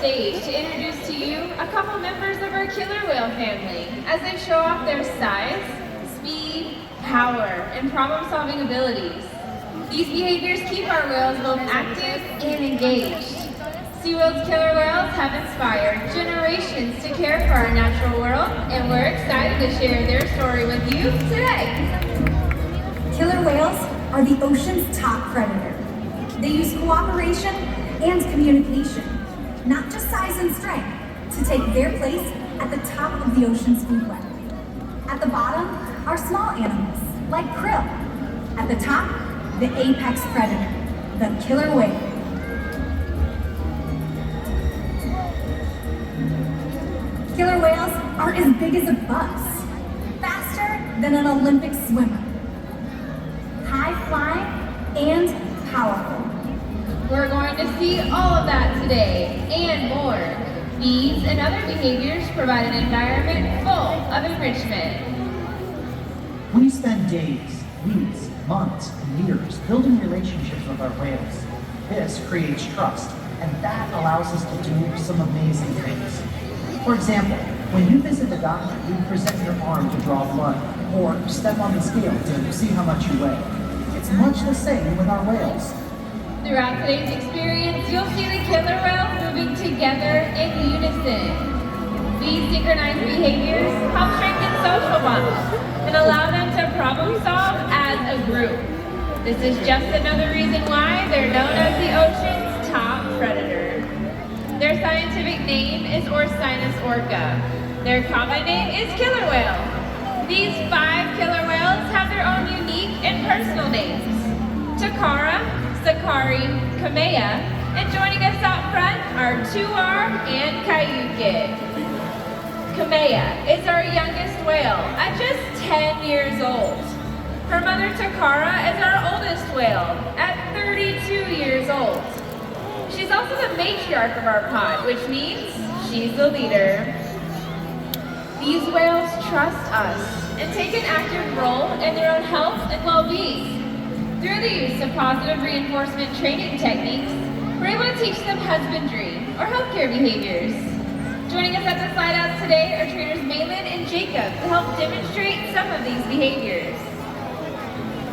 stage to introduce to you a couple members of our killer whale family as they show off their size, speed, power, and problem-solving abilities. These behaviors keep our whales both active and engaged. SeaWorld's killer whales have inspired generations to care for our natural world, and we're excited to share their story with you today. Killer whales are the ocean's top predator. They use cooperation and communication, not just size and strength, to take their place at the top of the ocean's food web. At the bottom are small animals, like krill. At the top, the apex predator, the killer whale. Killer whales are as big as a bus, faster than an Olympic swimmer, high-flying and powerful. We're going to see all of that today and more. These and other behaviors provide an environment full of enrichment. We spend days, weeks, months, and years building relationships with our whales. This creates trust, and that allows us to do some amazing things. For example, when you visit the doctor, you present your arm to draw blood, or step on the scale to see how much you weigh. It's much the same with our whales. Throughout today's experience, you'll see the killer whales moving together in unison. These synchronized behaviors help strengthen social bonds and allow them to problem solve as a group. This is just another reason why they're known as the ocean's top predator. Their scientific name is Orca. Their common name is killer whale. These 5 killer whales have their own unique and personal names: Takara, Sakari, Kamea, and joining us out front are Tuar and Kayuke. Kamea is our youngest whale at just 10 years old. Her mother Takara is our oldest whale at 32 years old. She's also the matriarch of our pod, which means she's the leader. These whales trust us and take an active role in their own health and well-being. Through the use of positive reinforcement training techniques, we're able to teach them husbandry or healthcare behaviors. Joining us at the slide outs today are trainers Malin and Jacob to help demonstrate some of these behaviors.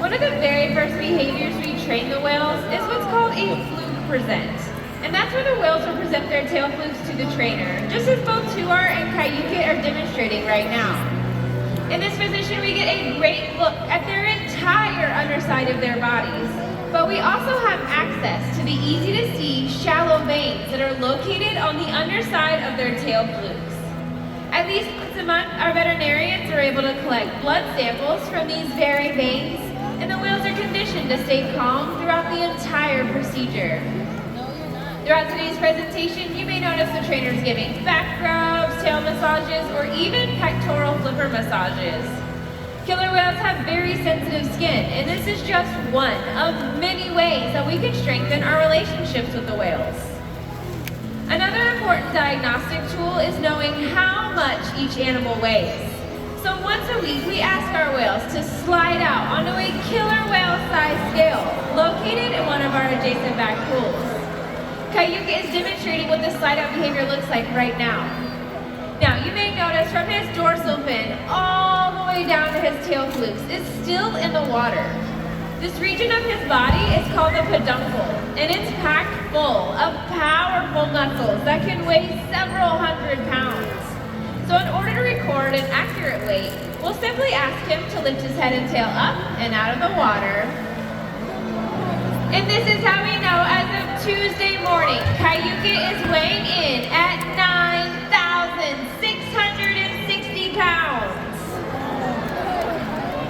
One of the very first behaviors we train the whales is what's called a fluke present. And that's where the whales will present their tail flukes to the trainer, just as both Tuar and Kayuke are demonstrating right now. In this position, we get a great look at their entire underside of their bodies, but we also have access to the easy-to-see shallow veins that are located on the underside of their tail flukes. At least once a month, our veterinarians are able to collect blood samples from these very veins, and the whales are conditioned to stay calm throughout the entire procedure. Throughout today's presentation, you may notice the trainers giving back rubs, tail massages, or even pectoral flipper massages. Killer whales have very sensitive skin, and this is just one of many ways that we can strengthen our relationships with the whales. Another important diagnostic tool is knowing how much each animal weighs. So once a week, we ask our whales to slide out onto a killer whale size scale located in one of our adjacent back pools. Kayuke is demonstrating what this slide out behavior looks like right now. Now, you may notice from his dorsal fin all the way down to his tail flukes is still in the water. This region of his body is called the peduncle, and it's packed full of powerful muscles that can weigh several hundred pounds. So in order to record an accurate weight, we'll simply ask him to lift his head and tail up and out of the water. And this is how we know as of Tuesday morning, Kayuke is weighing in at 9,660 pounds.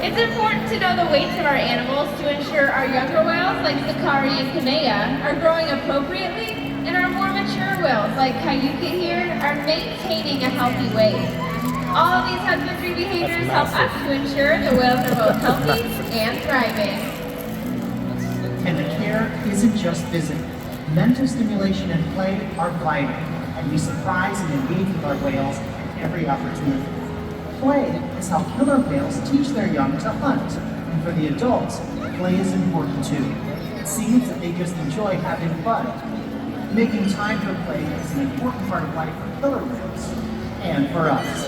It's important to know the weights of our animals to ensure our younger whales, like Sakari and Kamea, are growing appropriately, and our more mature whales, like Kayuke here, are maintaining a healthy weight. All of these husbandry behaviors help us to ensure the whales are both healthy and thriving. And the care isn't just physical. Mental stimulation and play are vital, and we surprise and engage with our whales at every opportunity. Play is how killer whales teach their young to hunt, and for the adults, play is important too. It seems that they just enjoy having fun. Making time for play is an important part of life for killer whales and for us.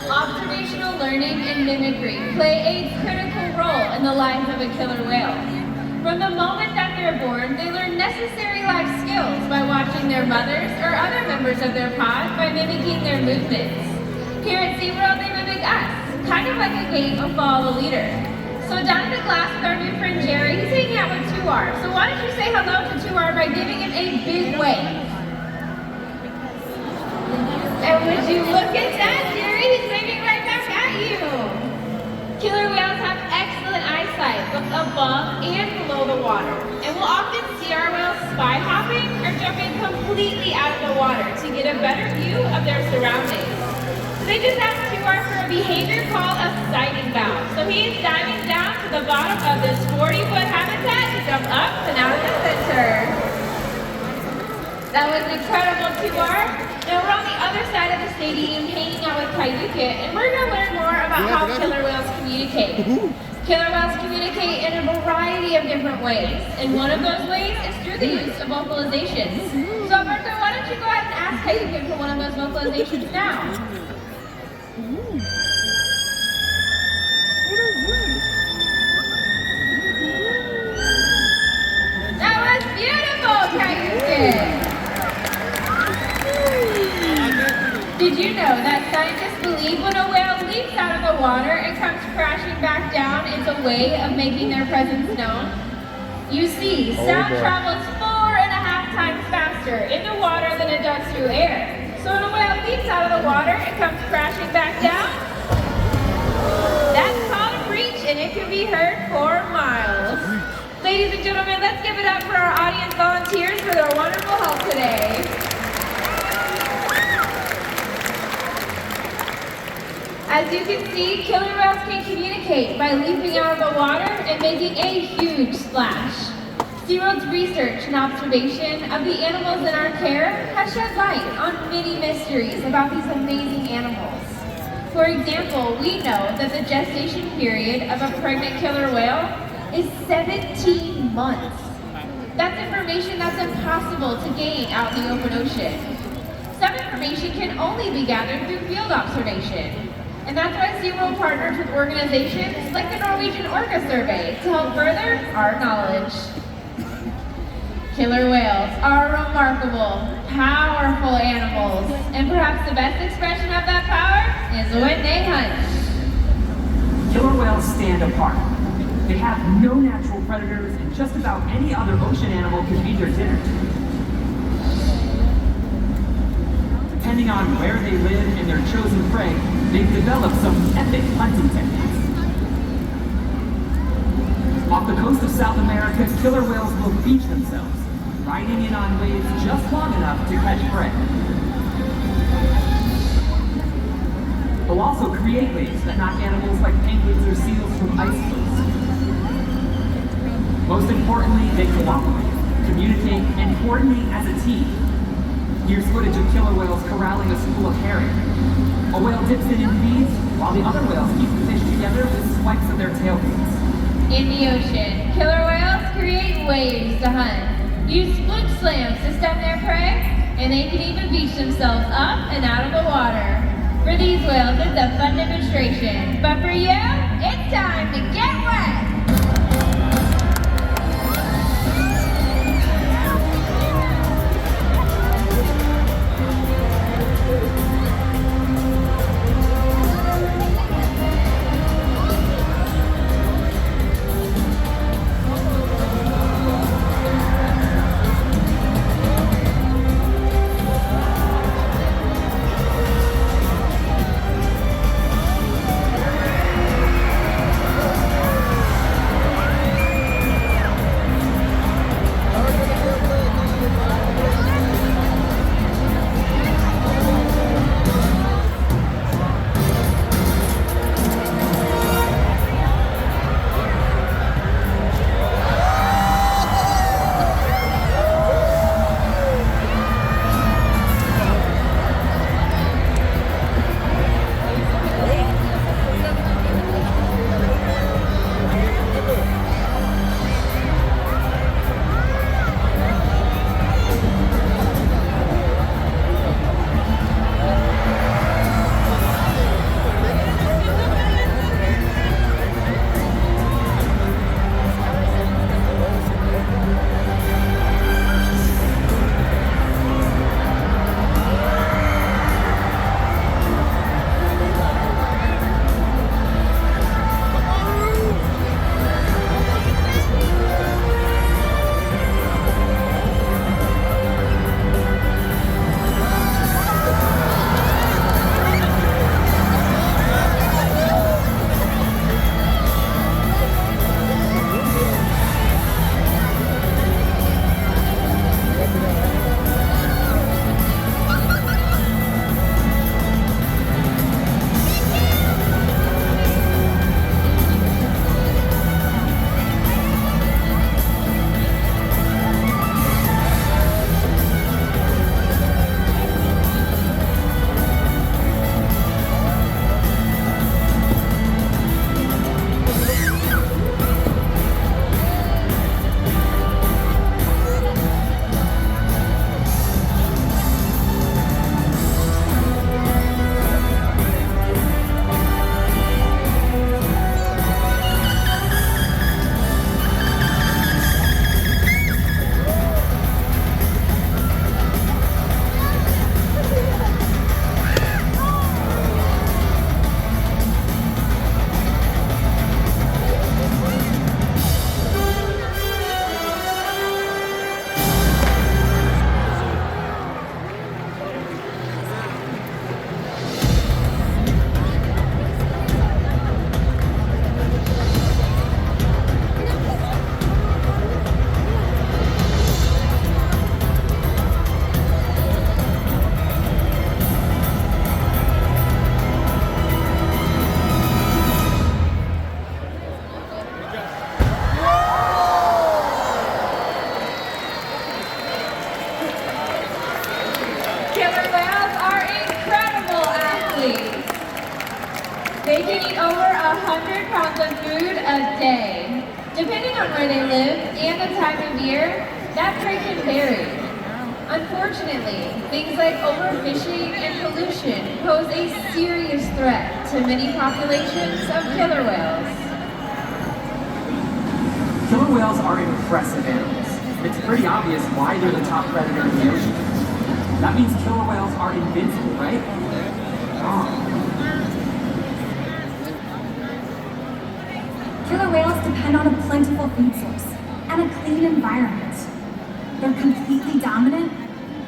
Observational learning and mimicry play a critical role in the life of a killer whale. From the moment that they're born, they learn necessary life skills by watching their mothers or other members of their pod by mimicking their movements. Here at SeaWorld, they mimic us, kind of like a game of follow the leader. So down in the glass with our new friend Jerry, he's hanging out with 2R. So why don't you say hello to 2R by giving him a big wave? And would you look at that, Jerry? He's waving right back at you. Killer whales have excellent eyesight, both above and below the water. And we'll often see our whales spy hopping or jumping completely out of the water to get a better view of their surroundings. So they just asked 2R for a behavior called a sighting bow. So he is diving down to the bottom of this 40-foot habitat to jump up and out of the center. That was incredible, 2R. Now we're on the other side of the stadium hanging out with Kayuka, and we're going to learn more about how killer whales communicate. Killer whales communicate in a variety of different ways, and one of those ways is through the use of vocalizations. So Alberto, why don't you go ahead and ask Kayuka for one of those vocalizations now? That was beautiful, Kayuka! Did you know that scientists believe when a whale leaps out of the water and comes crashing back down, it's a way of making their presence known? You see, sound travels 4.5 times faster in the water than it does through air. So when a whale leaps out of the water and comes crashing back down, that's called a breach, and it can be heard for miles. Ladies and gentlemen, let's give it up for our audience volunteers for their wonderful help today. As you can see, killer whales can communicate by leaping out of the water and making a huge splash. SeaWorld's research and observation of the animals in our care has shed light on many mysteries about these amazing animals. For example, we know that the gestation period of a pregnant killer whale is 17 months. That's information that's impossible to gain out in the open ocean. Some information can only be gathered through field observation. And that's why SeaWorld partners with organizations like the Norwegian Orca survey to help further our knowledge. Killer whales are remarkable, powerful animals, and perhaps the best expression of that power is when they hunt. Killer whales stand apart. They have no natural predators, and just about any other ocean animal can be their dinner. Depending on where they live and their chosen prey, they've developed some epic hunting techniques. Off the coast of South America, killer whales will beach themselves, riding in on waves just long enough to catch prey. They'll also create waves that knock animals like penguins or seals from ice cliffs. Most importantly, they cooperate, communicate, and coordinate as a team. Here's footage of killer whales corralling a school of herring. A whale dips in and feeds, while the other whales keep the fish together with swipes of their tail fins. In the ocean, killer whales create waves to hunt, use split slams to stem their prey, and they can even beach themselves up and out of the water. For these whales, it's a fun demonstration. But for you, it's time to get wet! 100 pounds of food a day. Depending on where they live and the time of year, that prey can vary. Unfortunately, things like overfishing and pollution pose a serious threat to many populations of killer whales. Killer whales are impressive animals. It's pretty obvious why they're the top predator in the ocean. That means killer whales are invincible, right? Wrong. Killer whales depend on a plentiful food source and a clean environment. They're completely dominant,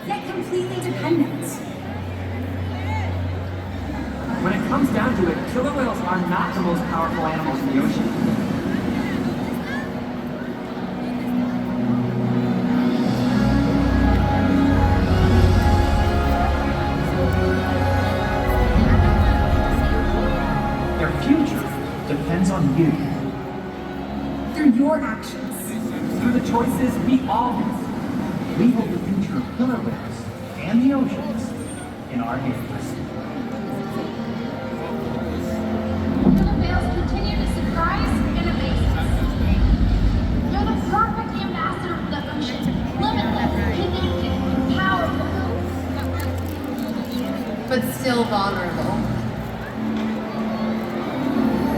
yet completely dependent. When it comes down to it, killer whales are not the most powerful animals in the ocean. Their future depends on you. Through your actions. Through the choices we all make. We hold the future of killer whales and the oceans in our hands. Killer whales continue to surprise and amaze us. They're the perfect ambassador of the ocean, limitless, connected, powerful, but still vulnerable.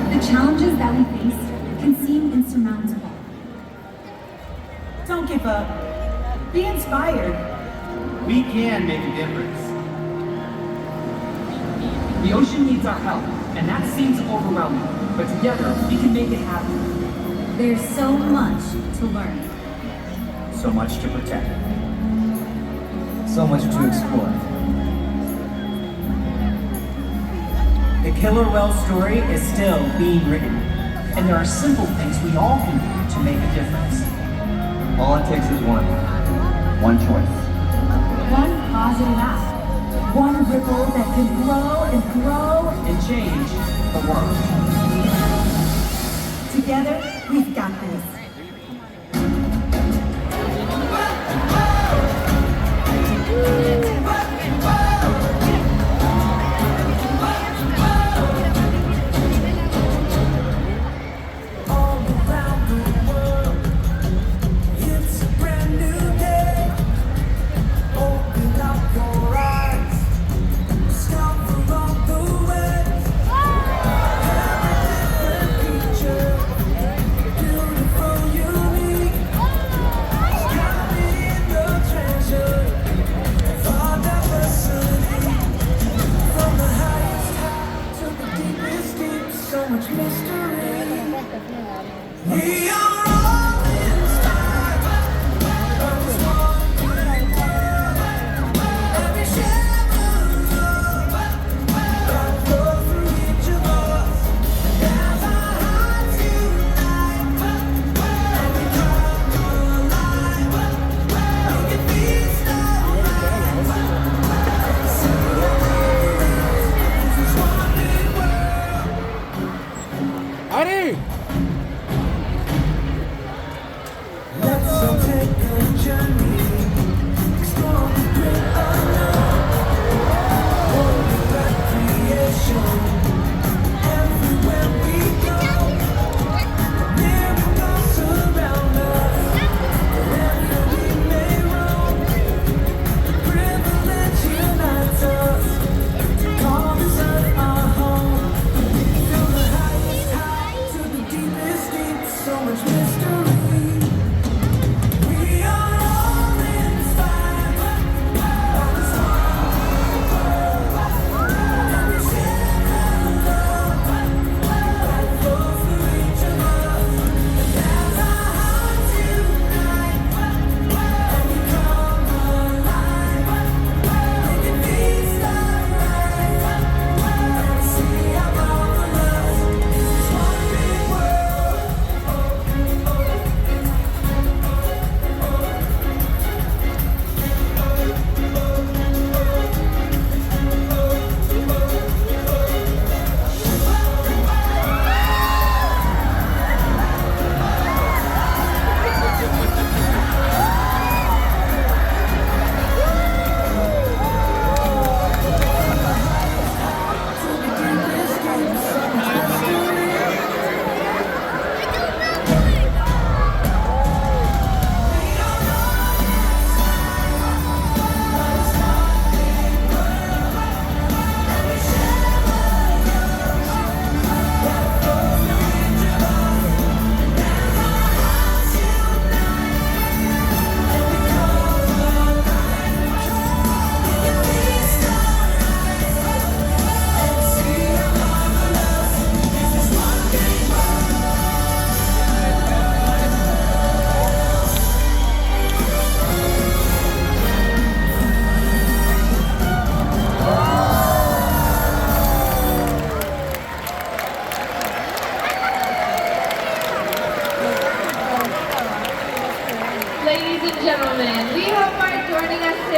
The challenges that we face can seem insurmountable. Don't give up. Be inspired. We can make a difference. The ocean needs our help, and that seems overwhelming. But together, we can make it happen. There's so much to learn. So much to protect. So much to explore. The killer whale story is still being written. And there are simple things we all can do to make a difference. All it takes is one choice. One positive act. One ripple that can grow and grow. And change the world. Together, we've got this.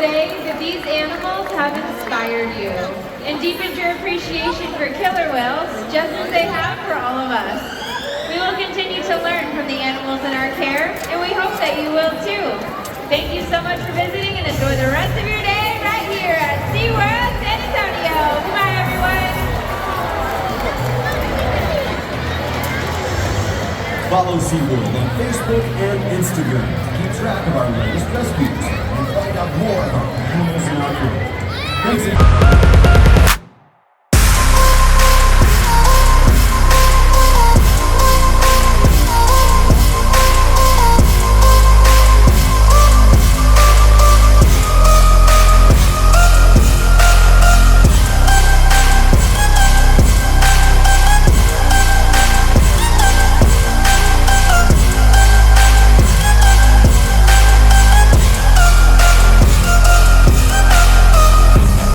today that these animals have inspired you and deepened your appreciation for killer whales just as they have for all of us. We will continue to learn from the animals in our care, and we hope that you will too. Thank you so much for visiting, and enjoy the rest of your day right here at SeaWorld San Antonio. Goodbye, everyone. Follow SeaWorld on Facebook and Instagram to keep track of our latest rescues and find out more about animals in our world. Thanks.